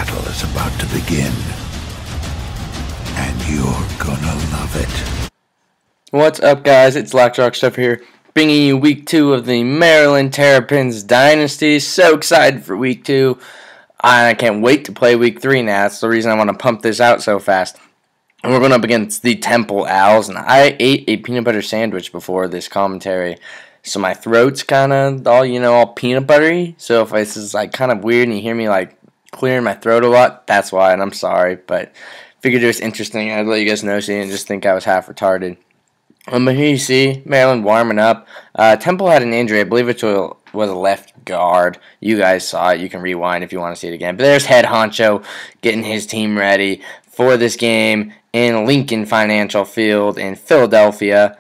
battle is about to begin, and you're gonna love it. What's up, guys? It's Lockjaw Stuff here, bringing you week 2 of the Maryland Terrapins Dynasty. So excited for week 2. I can't wait to play week 3 now. That's the reason I want to pump this out so fast. And we're going up against the Temple Owls, and I ate a peanut butter sandwich before this commentary, so my throat's kind of all peanut buttery. So if this is like kind of weird and you hear me like clearing my throat a lot, that's why, and I'm sorry, but figured it was interesting. I'd let you guys know so you didn't just think I was half retarded. But here you see Maryland warming up. Temple had an injury. I believe it was a left guard. You guys saw it. You can rewind if you want to see it again. But there's Head Honcho getting his team ready for this game in Lincoln Financial Field in Philadelphia.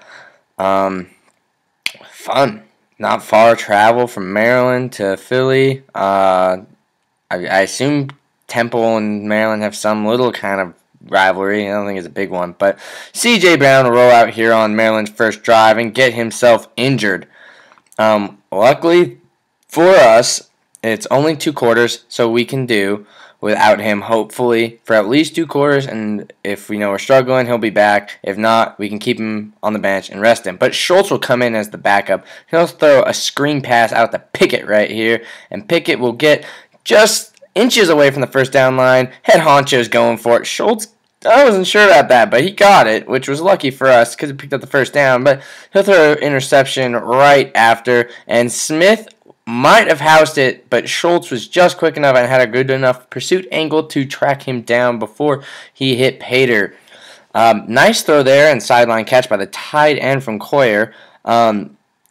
Fun. Not far travel from Maryland to Philly. I assume Temple and Maryland have some little kind of rivalry. I don't think it's a big one, but C.J. Brown will roll out here on Maryland's first drive and get himself injured. Luckily for us, it's only 2 quarters, so we can do without him, hopefully, for at least 2 quarters, and if we know we're struggling, he'll be back. If not, we can keep him on the bench and rest him. But Schultz will come in as the backup. He'll throw a screen pass out to Pickett right here, and Pickett will get just inches away from the first down line. Head Honcho's going for it. Schultz, I wasn't sure about that, but he got it, which was lucky for us because he picked up the first down. But he'll throw an interception right after, and Smith might have housed it, but Schultz was just quick enough and had a good enough pursuit angle to track him down before he hit Pater. Nice throw there and sideline catch by the tight end from Coyer.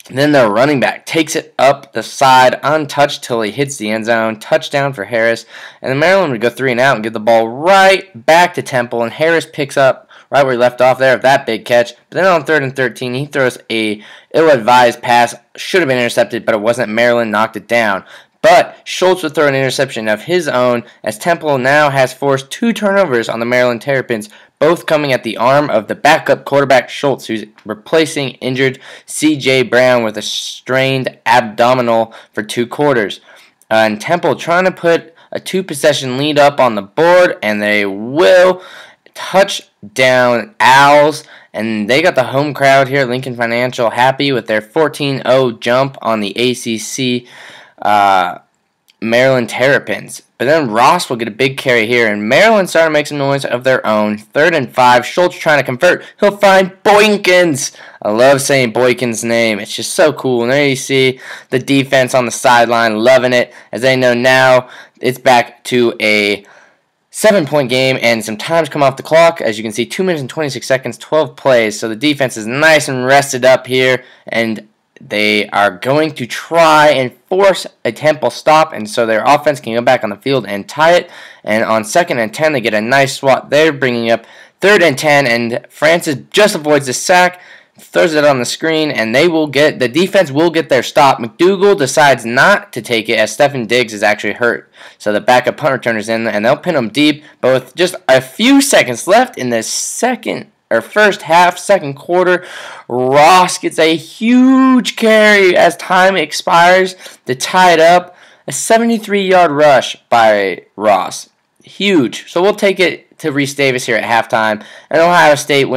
Then the running back takes it up the side untouched till he hits the end zone. Touchdown for Harris. And the Maryland would go 3 and out and give the ball right back to Temple. And Harris picks up right where he left off there with that big catch. But then on 3rd and 13, he throws a ill-advised pass. Should have been intercepted, but it wasn't. Maryland knocked it down. But Schultz would throw an interception of his own as Temple now has forced 2 turnovers on the Maryland Terrapins, both coming at the arm of the backup quarterback Schultz, who's replacing injured C.J. Brown with a strained abdominal for 2 quarters. And Temple trying to put a 2-possession lead up on the board, and they will. Touchdown Owls, and they got the home crowd here at Lincoln Financial happy with their 14-0 jump on the ACC Maryland Terrapins. But then Ross will get a big carry here, and Maryland starting to make some noise of their own. 3rd and 5, Schultz trying to convert. He'll find Boykins. I love saying Boykins' name. It's just so cool. And there you see the defense on the sideline loving it, as they know now it's back to a 7-point game, and some times come off the clock. As you can see, 2 minutes and 26 seconds, 12 plays. So the defense is nice and rested up here, and they are going to try and force a Temple stop, and so their offense can go back on the field and tie it. And on 2nd and 10, they get a nice swat there, bringing up 3rd and 10, and Francis just avoids the sack, throws it on the screen, and the defense will get their stop. McDougal decides not to take it as Stephen Diggs is actually hurt. So the backup punt returner's in, and they'll pin him deep, but with just a few seconds left in the first half, second quarter, Ross gets a huge carry as time expires to tie it up. A 73-yard rush by Ross. Huge. So we'll take it to Reese Davis here at halftime, and Ohio State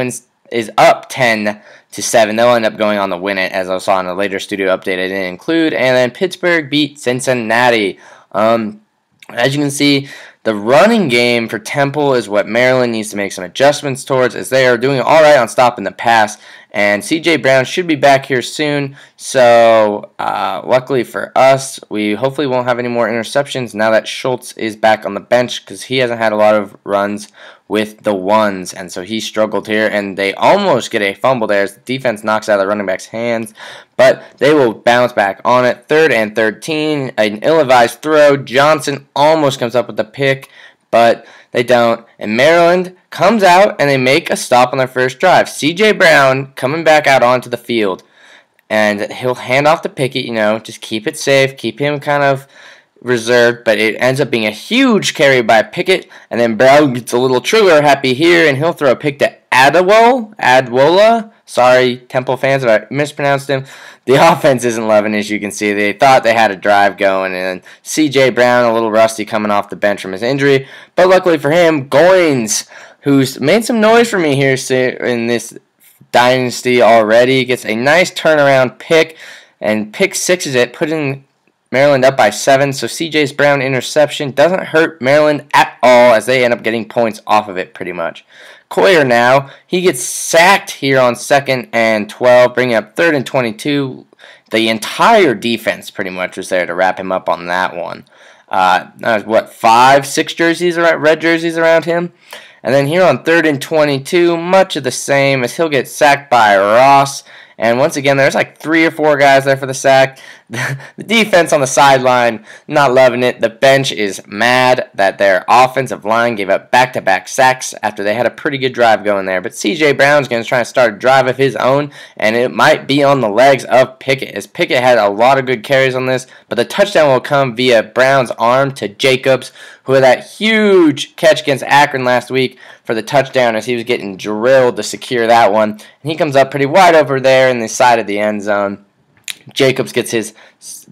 is up 10-7. They'll end up going on to win it, as I saw in a later studio update I didn't include. And then Pittsburgh beat Cincinnati. As you can see, the running game for Temple is what Maryland needs to make some adjustments towards, as they are doing all right on stopping the pass. And C.J. Brown should be back here soon. So luckily for us, we hopefully won't have any more interceptions now that Schultz is back on the bench, because he hasn't had a lot of runs with the ones, and so he struggled here, and they almost get a fumble there as the defense knocks out of the running back's hands, but they will bounce back on it. 3rd and 13, an ill-advised throw. Johnson almost comes up with the pick, but they don't, and Maryland comes out, and they make a stop on their first drive. C.J. Brown coming back out onto the field, and he'll hand off to Pickett, just keep it safe, keep him kind of reserved, but it ends up being a huge carry by Pickett, and then Brown gets a little trigger happy here, and he'll throw a pick to Adwola, Sorry, Temple fans, if I mispronounced him. The offense isn't loving, as you can see. They thought they had a drive going, and C.J. Brown, a little rusty coming off the bench from his injury. But luckily for him, Goins, who's made some noise for me here in this Dynasty already, gets a nice turnaround pick, and pick 6 is it, putting Maryland up by 7. So C.J. Brown interception doesn't hurt Maryland at all, as they end up getting points off of it pretty much. Coyer now, he gets sacked here on 2nd and 12, bringing up 3rd and 22. The entire defense pretty much was there to wrap him up on that one. What, 5, 6 jerseys, red jerseys around him? And then here on 3rd and 22, much of the same, as he'll get sacked by Ross. And once again, there's like 3 or 4 guys there for the sack. The defense on the sideline, not loving it. The bench is mad that their offensive line gave up back-to-back sacks after they had a pretty good drive going there. But C.J. Brown's going to try to start a drive of his own, and it might be on the legs of Pickett, as Pickett had a lot of good carries on this. But the touchdown will come via Brown's arm to Jacobs, who had that huge catch against Akron last week for the touchdown, as he was getting drilled to secure that one. And he comes up pretty wide over there in the side of the end zone. Jacobs gets his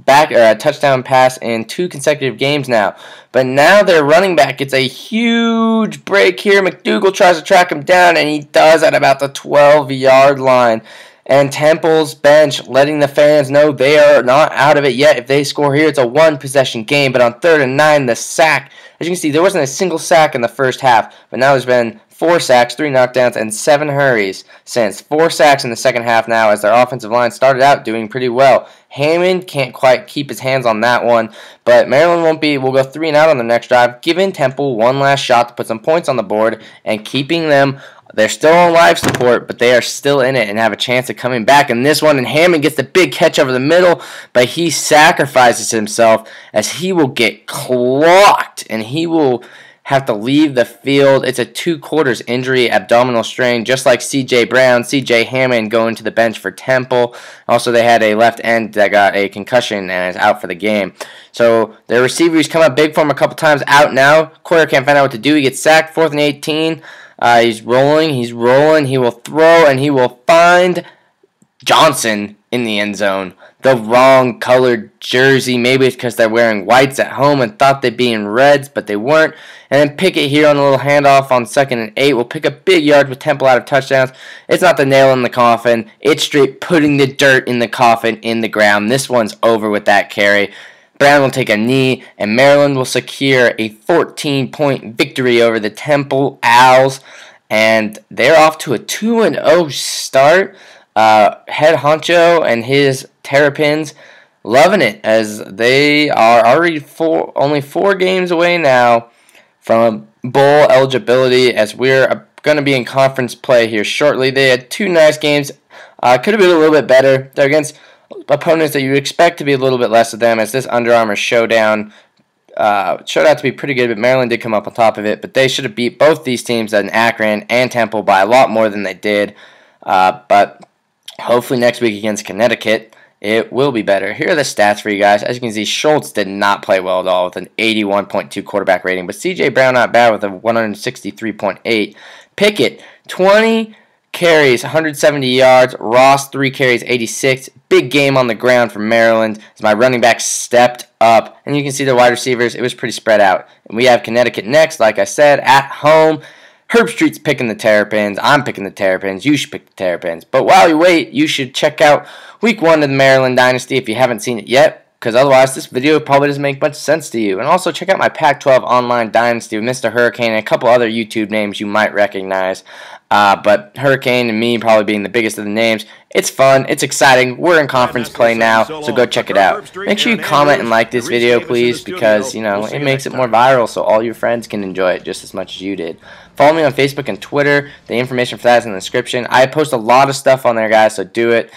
touchdown pass in 2 consecutive games now. But now their running back gets a huge break here. McDougal tries to track him down, and he does at about the 12-yard line. And Temple's bench letting the fans know they are not out of it yet. If they score here, it's a 1-possession game. But on 3rd and 9, the sack. As you can see, there wasn't a single sack in the first half. But now there's been 4 sacks, 3 knockdowns, and 7 hurries since. 4 sacks in the second half now, as their offensive line started out doing pretty well. Hammond can't quite keep his hands on that one, but Maryland will go 3 and out on the next drive, giving Temple one last shot to put some points on the board and keeping them. They're still on life support, but they are still in it and have a chance of coming back in this one. And Hammond gets the big catch over the middle, but he sacrifices himself, as he will get clocked, and he will have to leave the field. It's a 2/4 injury, abdominal strain, just like C.J. Brown. C.J. Hammond going to the bench for Temple. Also, they had a left end that got a concussion and is out for the game. So their receivers come up big for him a couple times, out now. Coyer can't find out what to do. He gets sacked, 4th and 18. He's rolling. He will throw, and he will find Johnson in the end zone. The wrong colored jersey. Maybe it's because they're wearing whites at home and thought they'd be in reds, but they weren't. And then Pickett here on a little handoff on 2nd and 8 will pick up big yards with Temple out of touchdowns. It's not the nail in the coffin. It's straight putting the dirt in the coffin in the ground. This one's over with that carry. Brown will take a knee, and Maryland will secure a 14-point victory over the Temple Owls. And they're off to a 2-0 start. Head honcho and his Terrapins loving it, as they are already only 4 games away now from bowl eligibility, as we're going to be in conference play here shortly. They had 2 nice games. Could have been a little bit better. They're against opponents that you expect to be a little bit less of them, as this Under Armour showdown showed out to be pretty good, but Maryland did come up on top of it. But they should have beat both these teams in Akron and Temple by a lot more than they did. But hopefully next week against Connecticut, it will be better. Here are the stats for you guys. As you can see, Schultz did not play well at all with an 81.2 quarterback rating, but C.J. Brown not bad with a 163.8. Pickett, 20 carries, 170 yards. Ross, 3 carries, 86. Big game on the ground for Maryland, as my running back stepped up. And you can see the wide receivers, it was pretty spread out. And we have Connecticut next, like I said, at home. Herb Street's picking the Terrapins. I'm picking the Terrapins. You should pick the Terrapins. But while you wait, you should check out Week 1 of the Maryland Dynasty if you haven't seen it yet, because otherwise this video probably doesn't make much sense to you. And also check out my Pac-12 Online Dynasty with Mr. Hurricane and a couple other YouTube names you might recognize. But Hurricane and me probably being the biggest of the names. It's fun. It's exciting. We're in conference play now, so go check it out. Make sure you comment and like this video, please, because, you know, it makes it more viral so all your friends can enjoy it just as much as you did. Follow me on Facebook and Twitter. The information for that is in the description. I post a lot of stuff on there, guys, so do it.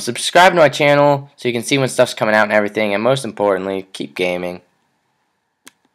Subscribe to my channel so you can see when stuff's coming out and everything. And most importantly, keep gaming.